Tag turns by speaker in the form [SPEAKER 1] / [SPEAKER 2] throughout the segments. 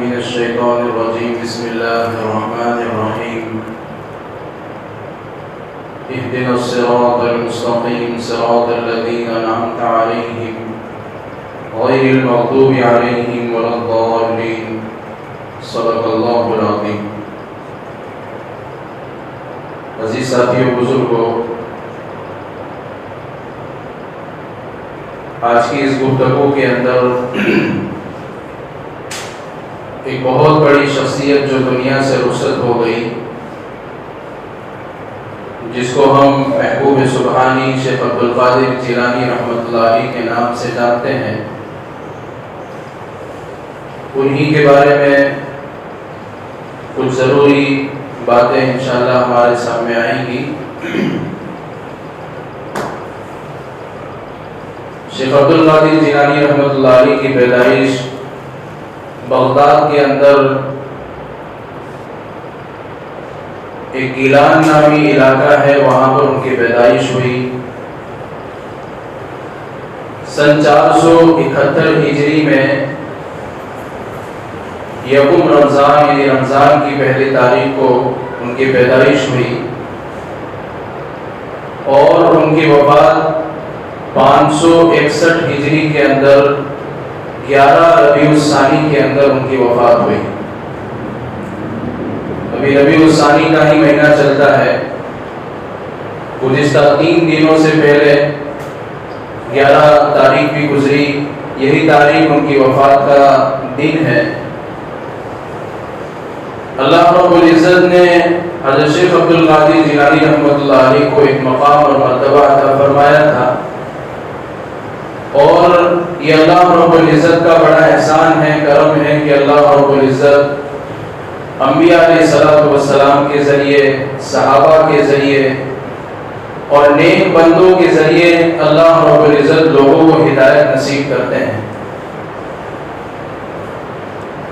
[SPEAKER 1] من الشيطان الرجيم بسم الله الرحمن الرحيم اهدنا الصراط المستقيم صراط الذين أنعمت عليهم غير المغضوب عليهم ولا الضالين صدق الله العظيم۔ عزیز ساتھیو، بزرگوں، آج کی اس گفتگو کے اندر ایک بہت بڑی شخصیت جو دنیا سے رخصت ہو گئی، جس کو ہم محبوب سبحانی شیخ عبدالقادر جیلانی رحمۃ اللہ علیہ کے نام سے جانتے ہیں، انہی کے بارے میں کچھ ضروری باتیں انشاءاللہ ہمارے سامنے آئیں گی۔ شیخ عبدالقادر جیلانی رحمۃ اللہ علیہ کی پیدائش بغداد کے اندر ایک گیلان نامی علاقہ ہے، وہاں پر ان کی پیدائش ہوئی۔ سن 471 ہجری میں یکم رمضان یعنی رمضان کی پہلی تاریخ کو ان کی پیدائش ہوئی، اور ان کی وفات 561 ہجری کے اندر 11 ربیع الثانی کے اندر ان کی وفات ہوئی۔ ابھی ربیع الثانی کا ہی مہینہ چلتا ہے، گزشتہ 3 دنوں سے پہلے 11 تاریخ بھی گزری، یہی تاریخ ان کی وفات کا دن ہے۔ اللہ رب العزت نے حضرت شیخ عبدالقادر جیلانی رحمۃ اللہ علیہ کو ایک مقام اور مرتبہ عطا فرمایا تھا، اور یہ اللہ رب العزت کا بڑا احسان ہے، کرم ہے کہ اللہ رب العزت انبیاء علیہ السلام کے ذریعے، صحابہ کے ذریعے اور نیک بندوں کے ذریعے اللہ رب العزت لوگوں کو ہدایت نصیب کرتے ہیں۔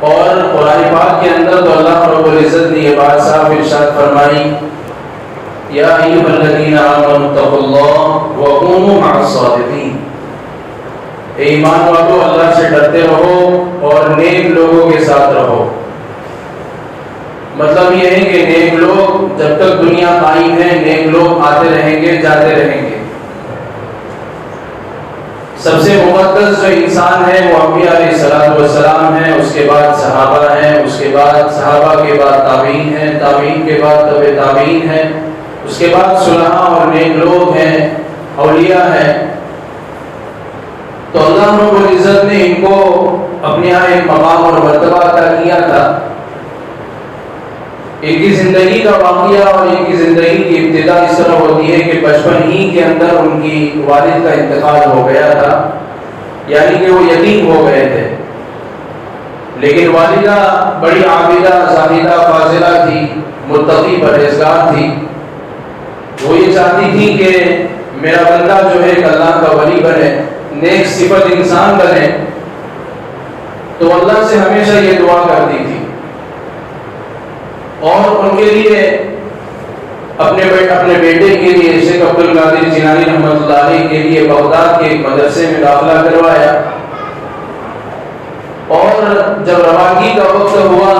[SPEAKER 1] اور قرآن پاک کے اندر تو اللہ رب العزت نے یہ بات صاف ارشاد فرمائی، یا ایھا الذین آمنوا اتقوا اللہ وکونوا مع الصادقین، اے ایمان والو اللہ سے ڈرتے رہو اور نیک لوگوں کے ساتھ رہو۔ مطلب یہ ہے کہ نیک لوگ جب تک دنیا قائم ہے، نیک لوگ آتے رہیں گے، جاتے رہیں گے۔ سب سے مقدس جو انسان ہے وہ انبیاء علیہ السلام ہیں، اس کے بعد صحابہ ہیں، اس کے بعد صحابہ کے بعد تابعین ہیں، تابعین کے بعد تبع تابعین ہیں، اس کے بعد صلحاء اور نیک لوگ ہیں، اولیاء ہیں۔ تو اللہ رب العزت نے ان کو اپنے یہاں ایک مقام اور مرتبہ عطا کیا تھا۔ ان کی زندگی کا واقعہ اور ان کی زندگی کی ابتدا اس طرح ہوتی ہے کہ بچپن ہی کے اندر ان کی والد کا انتقال ہو گیا تھا، یعنی کہ وہ یتیم ہو گئے تھے۔ لیکن والدہ بڑی عابدہ، زاہدہ، فاضلہ تھی، متقی، پرہیزگار تھی۔ وہ یہ چاہتی تھی کہ میرا بندہ جو ہے ایک اللہ کا ولی بنے، نیک صفت انسان بنے، تو اللہ سے ہمیشہ یہ دعا کرتی تھی۔ اور ان کے لیے اپنے بیٹے کے لیے شیخ عبدالقادر جیلانی رحمۃ اللہ علیہ کے لیے بغداد کے ایک مدرسے میں داخلہ کروایا، اور جب روانگی کا وقت ہوا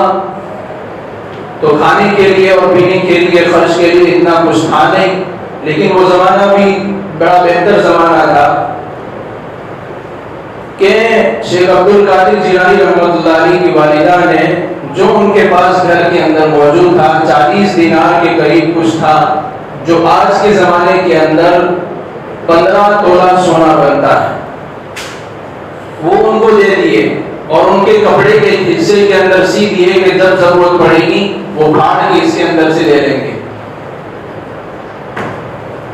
[SPEAKER 1] تو کھانے کے لیے اور پینے کے لیے، خرچ کے لیے اتنا کچھ تھا نہیں، لیکن وہ زمانہ بھی بڑا بہتر زمانہ تھا کہ شیخ عبدالقادر جیلانی رحمۃ اللہ علیہ کی والدہ نے جو ان کے پاس گھر کے اندر موجود تھا، 40 دینار کے قریب کچھ تھا، جو آج کے زمانے کے اندر 15 تولہ سونا بنتا ہے، وہ ان کو دے دیے، اور ان کے کپڑے کے حصے کے اندر سی دیے کہ جب ضرورت پڑے گی وہ پھاڑ کے اس کے اندر سے لے لیں گے۔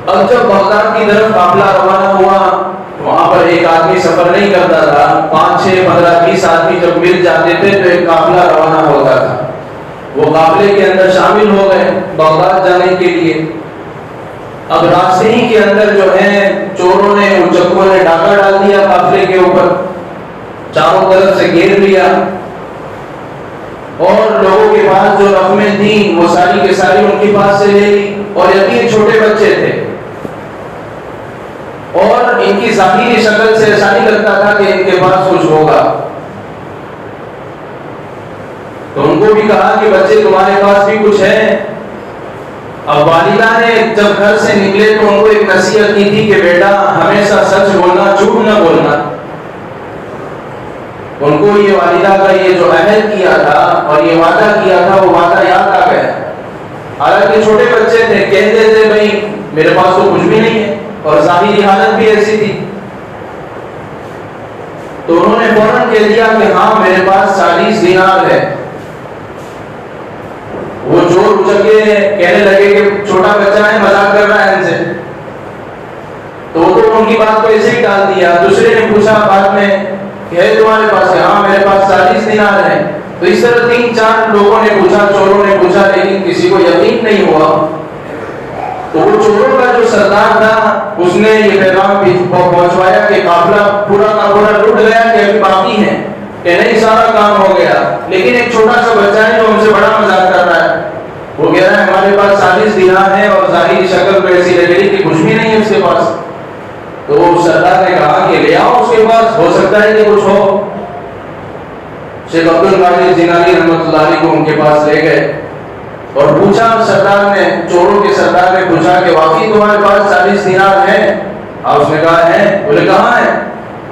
[SPEAKER 1] اب جب بغداد کی طرف قافلہ روانہ ہوا، وہاں پر ایک آدمی سفر نہیں کرتا تھا، 5، 6، 15، 20 آدمی جب مل جاتے تھے تو ایک قافلہ روانہ ہوتا تھا۔ وہ قافلے کے اندر شامل ہو گئے بغداد جانے کے لیے۔ اب راستے ہی کے اندر جو ہے چوروں نے، اچکوں نے ڈاکہ ڈال دیا قافلے کے اوپر، چاروں طرف سے گھیر لیا، اور لوگوں کے پاس جو رقمیں تھیں وہ ساری کے ساری ان کے پاس سے لے لی، اور یقین چھوٹے بچے تھے، اور ان کی ظاہری شکل سے ایسا نہیں لگتا تھا کہ ان کے پاس کچھ ہوگا۔ تو ان کو بھی کہا کہ بچے تمہارے پاس بھی کچھ ہے. اب والدہ نے جب گھر سے نکلے تو ان کو ایک نصیحت کی تھی کہ بیٹا ہمیشہ سچ بولنا، جھوٹ نہ بولنا. ان کو یہ والدہ کا یہ جو عہد کیا تھا اور یہ وعدہ کیا تھا وہ وعدہ یاد آ گیا. حالانکہ چھوٹے بچے تھے، کہتے تھے بھائی میرے پاس تو کچھ بھی نہیں ہے اور ظاہری حالت بھی ایسی تھی. تو انہوں نے فوراً کہہ دیا کہ ہاں میرے پاس 40 دینار ہے. وہ چور اچک کے کہنے لگے کہ چھوٹا بچہ ہے، مذاق کر رہا ہے ان سے. تو وہ تو ان کی بات کو ایسے ہی ڈال دیا. دوسرے نے پوچھا بعد میں کہ ہے تمہارے پاس؟ ہاں میرے پاس 40 دینار ہے. تو اس طرح 3-4 لوگوں نے پوچھا، چوروں نے پوچھا، لیکن کسی کو یقین نہیں ہوا. تو وہ چوروں کا جو سردار تھا اس نے یہ پیغام پہنچوایا کہ قافلہ پورا کا پورا لوٹ گیا، کہ ابھی باقی ہے، کہ نہیں سارا کام ہو گیا. لیکن ایک چھوٹا سا بچہ ہے جو ہم سے بڑا مذاق کر رہا ہے. وہ کہہ رہا ہے ہمارے پاس 40 دینار ہے اور ظاہری شکل پہ ایسی لگ رہی کہ کچھ بھی نہیں ہے اس کے پاس. تو سردار نے کہا کہ لے آؤ اس کے پاس، ہو سکتا ہے کہ کچھ ہو. شیخ عبد القادر جیلانی رحمۃ اللہ علیہ کو ان کے پاس لے گئے اور پوچھا. سردار نے، چوروں کے سردار نے پوچھا کہ واقعی تمہارے پاس 40 دینار ہے؟ آپ اس نے کہا ہے. بولے کہاں ہے؟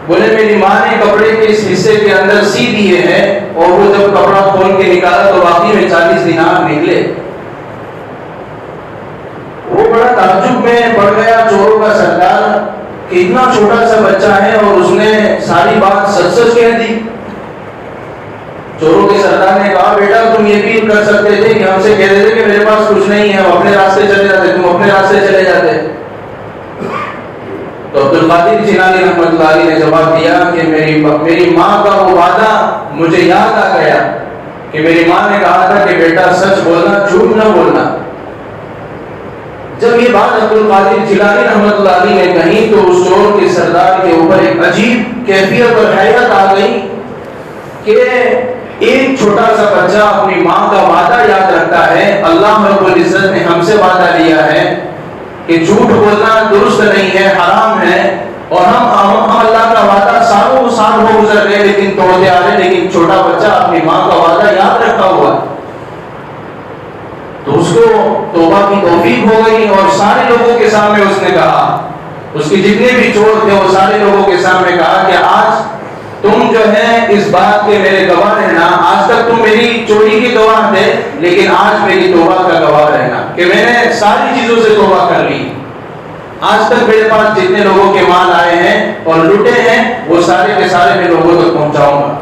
[SPEAKER 1] بولے میری ماں نے کپڑے کے اس حصے کے اندر سی دیے ہیں اور وہ جب کپڑا کھول کے نکالا تو واقعی میں 40 دینار نکلے. وہ بڑا تعجب میں پڑ گیا چوروں کا سردار کہ اتنا چھوٹا سا بچہ ہے اور اس نے ساری بات سچ سچ کہہ دی. چوروں کے سردار نے کہا بیٹا تم یہ بھی کر سکتے تھے کہ ہم سے کہہ دیتے کہ میرے پاس کچھ نہیں ہے، ہم اپنے راستے چلے جاتے، تم اپنے راستے چلے جاتے. تو عبد القادر جیلانی رحمۃ اللہ علیہ نے جواب دیا کہ میری ماں کا وہ وعدہ مجھے یاد آ گیا کہ میری ماں نے کہا تھا کہ بیٹا سچ بولنا، جھوٹ نہ بولنا. جب یہ بات عبد القادر جیلانی رحمۃ اللہ علیہ نے کہی تو اس چور کے سردار کے اوپر ایک عجیب کیفیت اور حیرت آ گئی کہ ایک چھوٹا سا بچہ اپنی ماں کا وعدہ یاد رکھتا ہے. اللہ رب العزت نے ہم سے وعدہ لیا ہے کہ جھوٹ بولنا درست نہیں ہے، حرام ہے، اور ہم اللہ کا وعدہ سالوں سال ہو گزر گئے لیکن توڑتے آ رہے، لیکن چھوٹا بچہ اپنی ماں کا وعدہ یاد رکھا ہوا. تو اس کو توبہ کی توفیق ہو گئی اور سارے لوگوں کے سامنے اس نے کہا، اس کے جتنے بھی چور تھے وہ سارے لوگوں کے سامنے کہا کہ آج تم جو ہے اس بات کے میرے گواہ رہنا. آج تک تم میری چوری کے گواہ تھے لیکن آج میری توبہ کا گواہ رہنا کہ میں نے ساری چیزوں سے توبہ کر لی. آج تک میرے پاس جتنے لوگوں کے مال آئے ہیں اور لوٹے ہیں وہ سارے کے سارے میں لوگوں تک پہنچاؤں گا.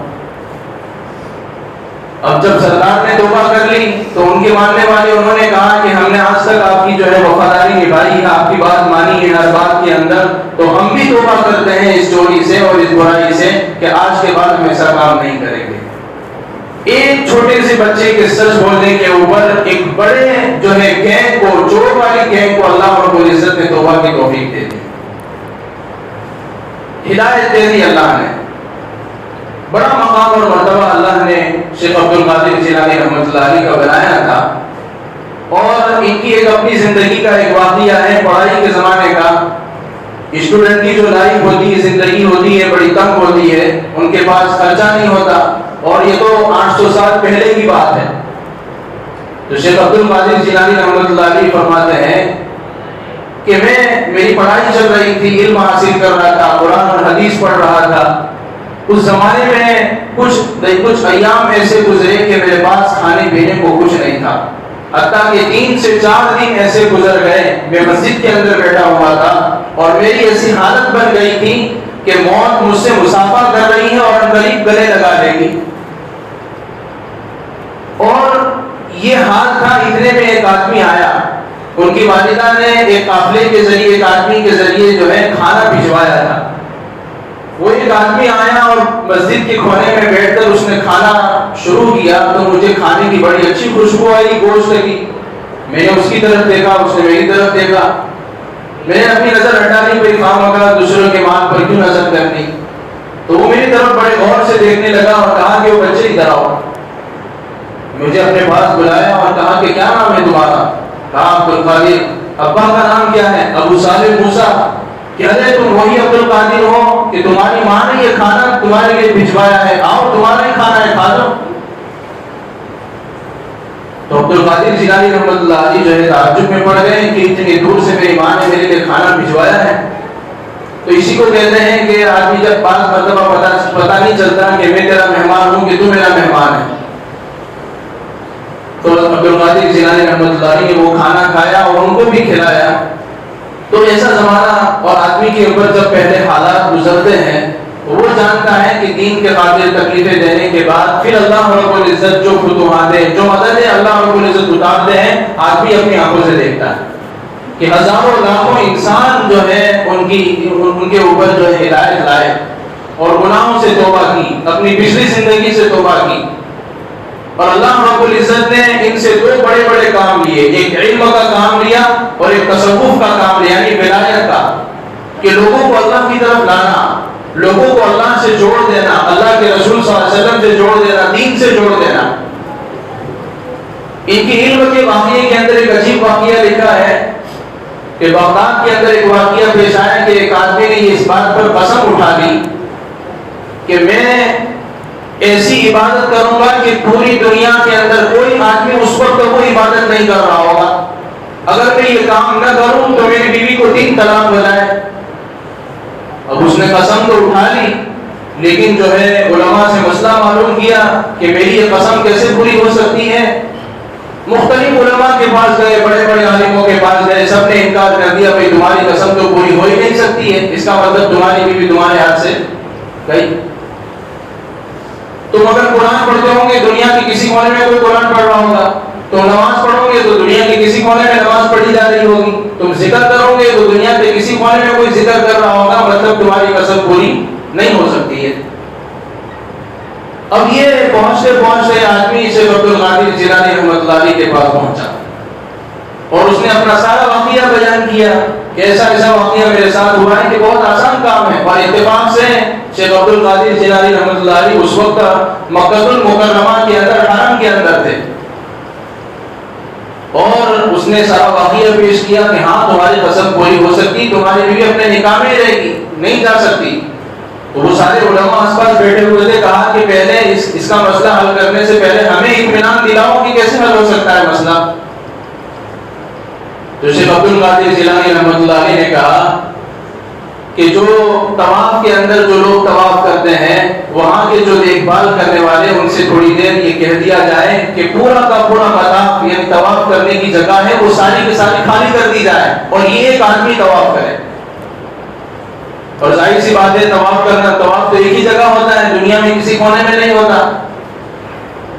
[SPEAKER 1] اب جب سردار نے توبہ کر لی تو ان کے ماننے والے انہوں نے کہا کہ ہم نے آج تک آپ کی جو ہے وفاداری نبھائی ہے، آپ کی بات مانی ہے ہر بات کے اندر، تو ہم بھی توبہ کرتے ہیں اس چوری سے اور اس برائی سے کہ آج کے بعد ہم ایسا کام نہیں کریں گے. ایک چھوٹے سے بچے کے سچ بولنے کے اوپر ایک بڑے جو ہے گینگ کو، چور والی گینگ کو اللہ رب العزت نے توبہ کی توفیق دے دی، ہدایت دے دی. اللہ نے بڑا مقام اور مرتبہ اللہ نے شیخ عبد القادر جیلانی رحمۃ اللہ علیہ کا بنایا تھا. اور ان کی ایک اپنی زندگی کا ایک واقعہ ہے پڑھائی کے زمانے کا. اسٹوڈنٹ کی جو لائف ہوتی ہے، زندگی ہوتی ہے، بڑی تنگ ہوتی ہے، ان کے پاس خرچہ نہیں ہوتا، اور یہ تو 800 سال پہلے کی بات ہے. تو شیخ عبد القادر جیلانی رحمۃ اللہ علیہ فرماتے ہیں کہ میری پڑھائی چل رہی تھی، علم حاصل کر رہا تھا، قرآن اور حدیث پڑھ رہا تھا. اس زمانے میں کچھ ایام ایسے گزرے کہ میرے پاس کھانے پینے کو کچھ نہیں تھا، حتیٰ کہ 3 سے 4 دن ایسے گزر گئے. میں مسجد کے اندر بیٹھا ہوا تھا اور میری ایسی حالت بن گئی تھی کہ موت مجھ سے مسافہ کر رہی ہے اور قریب گلے لگا لے گی. اور یہ حال تھا. اتنے میں ایک آدمی آیا، ان کی والدہ نے ایک قافلے کے ذریعے، ایک آدمی کے ذریعے جو ہے کھانا بھجوایا تھا. وہ ایک آدمی آیا اور مسجد کے کونے میں بیٹھ کر اس نے کھانا شروع کیا تو مجھے کھانے کی بڑی اچھی خوشبو آئی گوشت کی. میں نے اس کی طرف دیکھا، اس نے میری طرف دیکھا. میں نے اپنی نظر ہٹا لی، کوئی خواہ دوسروں کے مال پر کیوں نظر کرنی. تو وہ میری طرف بڑے غور سے دیکھنے لگا اور کہا کہ وہ بچے ادھر آؤ. مجھے اپنے پاس بلایا اور کہا کہ کیا نام ہے تمہارا؟ کہا عبد القادر. ابا کا نام کیا ہے؟ ابو صالح موسیٰ. کیا تم وہی عبد القادر ہو کہ تمہاری ماں نے یہ کھانا تمہارے لیے بھجوایا ہے؟ آؤ تمہارا ہی کھانا ہے، کھا لو. تو عبد القادر جیلانی رحمۃ اللہ علیہ جو ہے تعجب میں پڑ گئے کہ اتنی دور سے میری ماں نے میرے لیے کھانا بھجوایا ہے. تو اسی کو کہتے ہیں کہ آدمی جب بعض مرتبہ پتہ نہیں چلتا کہ میں تیرا مہمان ہوں کہ تو میرا مہمان ہے. تو عبد القادر جیلانی رحمۃ اللہ علیہ نے وہ کھانا کھایا اور ان کو بھی کھلایا. تو ایسا زمانہ اور آدمی کے اوپر جب پہلے حالات گزرتے ہیں وہ جانتا ہے کہ دین کے خاطر تکلیفیں دینے کے بعد پھر اللہ رب العزت جو فتوحات جو مدد ہے اللہ رب العزت اتارتے ہیں آدمی اپنی آنکھوں سے دیکھتا ہے کہ ہزاروں لاکھوں انسان جو ہے ان کے اوپر جو ہے ہدایت لائے اور گناہوں سے توبہ کی, اپنی پچھلی زندگی سے توبہ کی, اور اللہ رب العزت نے ان سے دو بڑے بڑے کام لیے, ایک علم کا کام لیا اور ایک تصوف کا کام لیا یعنی ولایت کا, کہ لوگوں کو اللہ کی طرف لانا, لوگوں کو اللہ سے جوڑ دینا, اللہ کے رسول صلی اللہ علیہ وسلم سے جوڑ دینا, دین سے جوڑ دینا. ان کی علم کے واقعے کے اندر ایک عجیب واقعہ لکھا ہے کہ بغداد کے اندر ایک واقعہ پیش آیا کہ ایک آدمی نے اس بات پر قسم اٹھا لی کہ میں ایسی عبادت کروں گا کہ پوری دنیا کے اندر کوئی آدمی اس وقت تک کوئی عبادت نہیں کر رہا ہوگا, اگر میں یہ کام نہ کروں تو میری بیوی کو 3 طلاق ہو جائے. اب اس نے قسم تو اٹھا لی لیکن جو ہے علماء سے مسئلہ معلوم کیا کہ میری یہ قسم کیسے پوری ہو سکتی ہے. مختلف علماء کے پاس گئے, بڑے بڑے عالموں کے پاس گئے, سب نے انکار کر دیا بھائی تمہاری قسم تو پوری ہو ہی نہیں سکتی ہے, اس کا مطلب تمہاری بیوی تمہارے ہاتھ سے گئی. تم اگر قرآن پڑھتے ہوں گے دنیا کے کسی کونے میں کوئی قرآن پڑھ رہا ہوگا, تم نماز پڑھو گے تو دنیا کے کسی کونے میں نماز پڑھی جا رہی ہوگی, تم ذکر کرو گے تو دنیا کے کسی کونے میں کوئی ذکر کر رہا ہوگا, مطلب تمہاری قسم پوری نہیں ہو سکتی ہے. اب یہ پہنچتے آدمی شیخ عبد القادر جیلانی رحمۃ اللہ علیہ کے پاس پہنچا اور اس نے اپنا سارا واقعہ بیان کیا کہ ایسا ایسا واقعہ میرے ساتھ ہوا ہے کہ بہت آسان کام ہے. اور اتفاق سے شیخ عبد القادر جیلانی رحمۃ اللہ علیہ اس وقت مکہ المکرمہ کے اندر حرم کے اندر تھے اور اس نے سارا واقعہ پیش کیا کہ ہاں تمہاری قسم پوری ہو سکتی, تمہاری بیوی اپنے نکاح میں رہے گی, نہیں جا سکتی. تو وہ سارے علماء آس پاس بیٹھے ہوئے تھے, کہا کہ پہلے اس کا مسئلہ حل کرنے سے پہلے ہمیں اطمینان دلاؤ کہ کیسے حل ہو سکتا ہے مسئلہ. تو شیخ عبد القادر جیلانی رحمۃ اللہ علیہ نے کہا کہ جو طواف کے اندر جو لوگ طواف کرتے ہیں وہاں کے جو دیکھ بھال کرنے والے ان سے تھوڑی دیر یہ کہہ دیا جائے کہ پورا کا پورا مطاف یعنی طواف کرنے کی جگہ ہے وہ ساری کی ساری خالی کر دی جائے اور یہ ایک آدمی طواف کرے. اور ظاہر سی بات ہے طواف تو ایک ہی جگہ ہوتا ہے, دنیا میں کسی کونے میں نہیں ہوتا.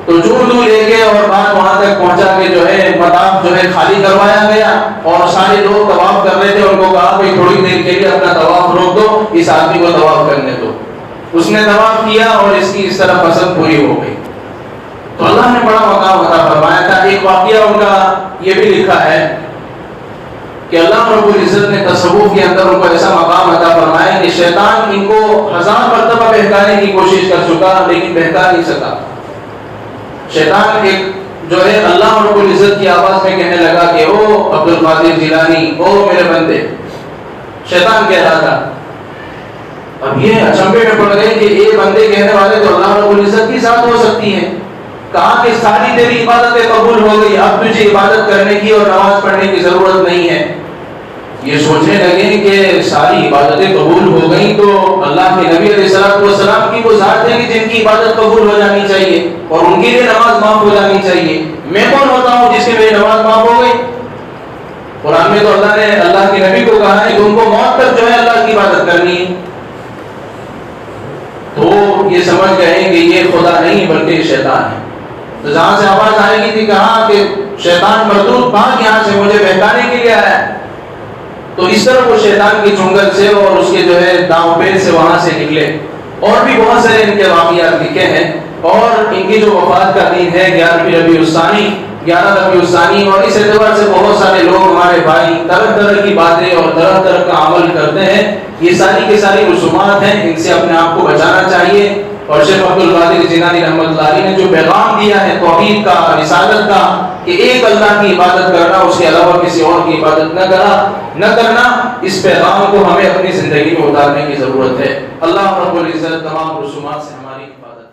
[SPEAKER 1] تو دور لے کے اور بات وہاں تک پہنچا کے جو ہے مطاف جو ہے خالی کروایا گیا اور سارے لوگ طواف کر رہے تھے, ان کو کہا کہ تھوڑی دیر کے لیے اپنا طواف روک دو, اس آدمی کو طواف کرنے دو. اس نے طواف کیا اور اس کی اس طرح قسم پوری ہو گئی. تو اللہ نے بڑا مقام عطا فرمایا تھا. ایک واقعہ ان کا یہ بھی لکھا ہے کہ اللہ رب العزت نے تصوف کے اندر ان کو ایسا مقام عطا فرمایا کہ شیطان ان کو 1000 مرتبہ بہکانے کی کوشش کر چکا لیکن بہکا نہیں سکا. شیطان ایک جو ہے اللہ رب العزت کی آواز میں کہنے لگا کہ او عبد القادر جیلانی, او میرے بندے, شیطان کہہ رہا تھا. اب یہ اچنبے میں پڑ گئے کہ یہ بندے کہنے والے تو اللہ رب العزت کی ذات ہو سکتی ہے. کہا کہ ساری تیری عبادتیں قبول ہو گئی, اب تجھے عبادت کرنے کی اور نماز پڑھنے کی ضرورت نہیں ہے. یہ سوچنے لگے کہ ساری عبادتیں قبول ہو گئیں تو اللہ کے نبی علیہ السلام کی وہ ذات ہے کہ جن کی عبادت قبول ہو جانی چاہیے اور ان کے لیے نماز معاف ہو جانی چاہیے. میں کون ہوتا ہوں جس کی میری نماز معاف ہو گئی؟ قرآن میں تو اللہ نے اللہ کے نبی کو کہا ہے کہ ان کو موت تک جو ہے اللہ کی عبادت کرنی ہے. تو یہ سمجھ گئے کہ یہ خدا نہیں بلکہ یہ شیطان ہے. تو جہاں سے آواز آئے گی تھی کہا کہ شیطان مردود بھاگ یہاں سے, مجھے بہکانے کے لیے آیا. تو اس طرح وہ شیطان کی چنگل سے اور اس کے جو ہے داؤں پیر سے وہاں سے نکلے. اور بھی بہت سارے ان کے واقعات لکھے ہیں اور ان کی جو وفات کا دن ہے 11 ربیع الثانی اور اس اعتبار سے بہت سارے لوگ ہمارے بھائی طرح طرح کی باتیں اور طرح طرح کا عمل کرتے ہیں. یہ ساری کی ساری رسومات ہیں, ان سے اپنے آپ کو بچانا چاہیے. اور شیخ عبد القادر جیلانی رحمۃ اللہ علیہ نے جو پیغام دیا ہے توحید کا, رسالت کا, کہ ایک اللہ کی عبادت کرنا, اس کے علاوہ کسی اور کی عبادت نہ کرنا, اس پیغام کو ہمیں اپنی زندگی میں اتارنے کی ضرورت ہے. اللہ رب العزت تمام رسومات سے ہماری حفاظت